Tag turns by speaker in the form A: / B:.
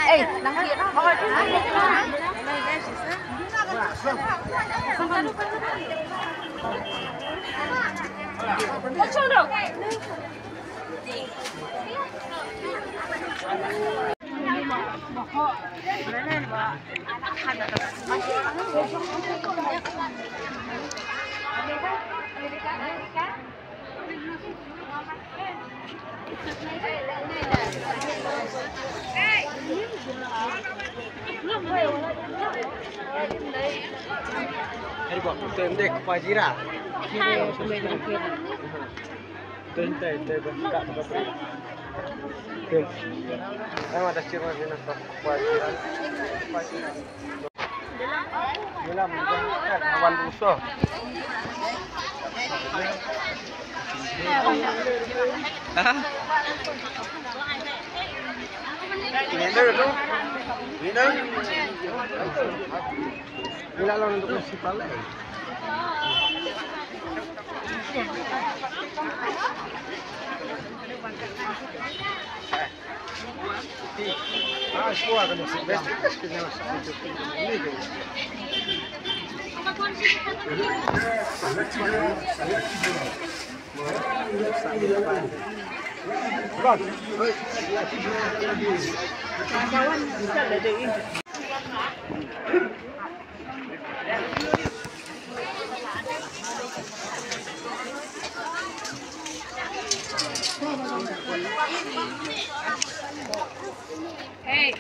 A: Ê, đằng kia đó. Ôi chưa được.
B: Hari buat tem dek pajira. Tem buka buka. Tem. Ayam ada ciri macam apa pajira. Dalam kan awan rusuh. Ini tu. Ini. Bila lawan untuk municipal lah. Semua akan best kena ini tu.
A: Hey.